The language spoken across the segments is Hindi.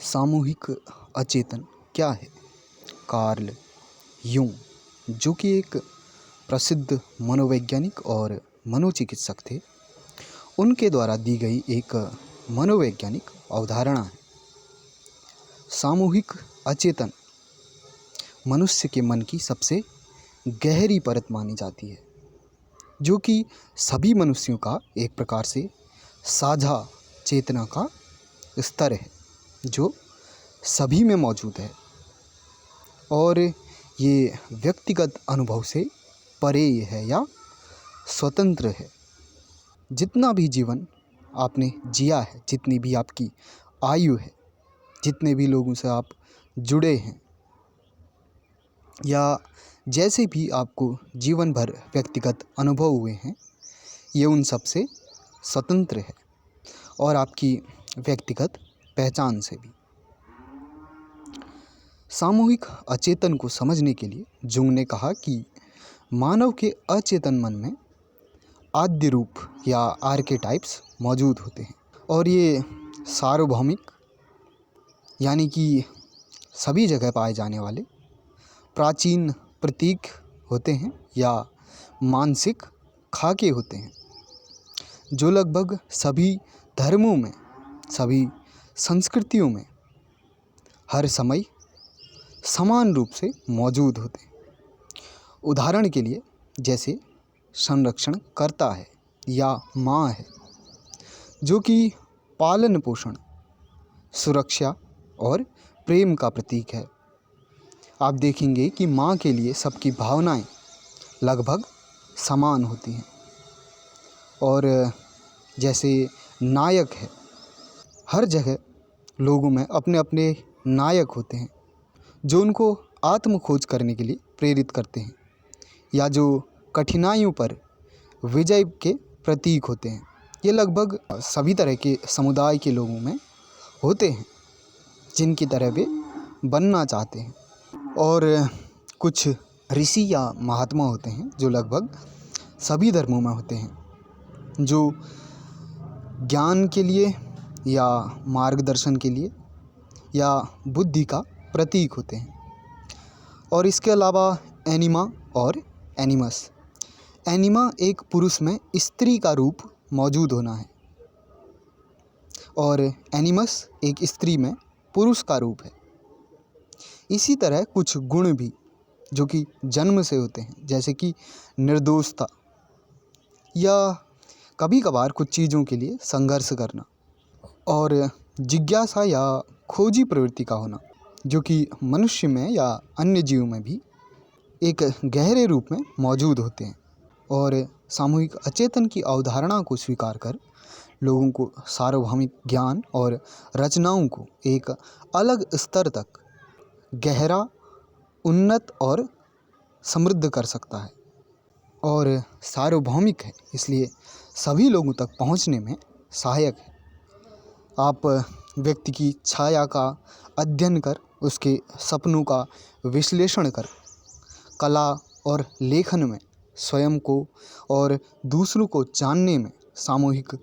सामूहिक अचेतन क्या है? कार्ल यूंग, जो कि एक प्रसिद्ध मनोवैज्ञानिक और मनोचिकित्सक थे, उनके द्वारा दी गई एक मनोवैज्ञानिक अवधारणा है। सामूहिक अचेतन मनुष्य के मन की सबसे गहरी परत मानी जाती है, जो कि सभी मनुष्यों का एक प्रकार से साझा चेतना का स्तर है, जो सभी में मौजूद है और ये व्यक्तिगत अनुभव से परे है या स्वतंत्र है। जितना भी जीवन आपने जिया है, जितनी भी आपकी आयु है, जितने भी लोगों से आप जुड़े हैं या जैसे भी आपको जीवन भर व्यक्तिगत अनुभव हुए हैं, ये उन सब से स्वतंत्र है और आपकी व्यक्तिगत पहचान से भी। सामूहिक अचेतन को समझने के लिए जुंग ने कहा कि मानव के अचेतन मन में आद्य रूप या आर्केटाइप्स मौजूद होते हैं और ये सार्वभौमिक यानी कि सभी जगह पाए जाने वाले प्राचीन प्रतीक होते हैं या मानसिक खाके होते हैं, जो लगभग सभी धर्मों में, सभी संस्कृतियों में हर समय समान रूप से मौजूद होते हैं। उदाहरण के लिए जैसे संरक्षण करता है या माँ है, जो कि पालन पोषण, सुरक्षा और प्रेम का प्रतीक है। आप देखेंगे कि माँ के लिए सबकी भावनाएं लगभग समान होती हैं। और जैसे नायक है, हर जगह लोगों में अपने अपने नायक होते हैं, जो उनको आत्म खोज करने के लिए प्रेरित करते हैं या जो कठिनाइयों पर विजय के प्रतीक होते हैं। ये लगभग सभी तरह के समुदाय के लोगों में होते हैं, जिनकी तरह वे बनना चाहते हैं। और कुछ ऋषि या महात्मा होते हैं जो लगभग सभी धर्मों में होते हैं, जो ज्ञान के लिए या मार्गदर्शन के लिए या बुद्धि का प्रतीक होते हैं। और इसके अलावा एनिमा और एनिमस। एनिमा एक पुरुष में स्त्री का रूप मौजूद होना है और एनिमस एक स्त्री में पुरुष का रूप है। इसी तरह कुछ गुण भी जो कि जन्म से होते हैं, जैसे कि निर्दोषता या कभी कभार कुछ चीज़ों के लिए संघर्ष करना और जिज्ञासा या खोजी प्रवृत्ति का होना, जो कि मनुष्य में या अन्य जीवों में भी एक गहरे रूप में मौजूद होते हैं। और सामूहिक अचेतन की अवधारणा को स्वीकार कर लोगों को सार्वभौमिक ज्ञान और रचनाओं को एक अलग स्तर तक गहरा, उन्नत और समृद्ध कर सकता है। और सार्वभौमिक है, इसलिए सभी लोगों तक पहुंचने में सहायक है। आप व्यक्ति की छाया का अध्ययन कर, उसके सपनों का विश्लेषण कर, कला और लेखन में स्वयं को और दूसरों को जानने में सामूहिक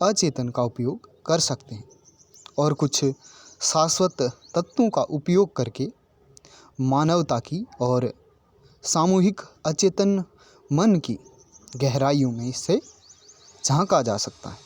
अचेतन का उपयोग कर सकते हैं और कुछ शाश्वत तत्वों का उपयोग करके मानवता की और सामूहिक अचेतन मन की गहराइयों में इससे झांका जा सकता है।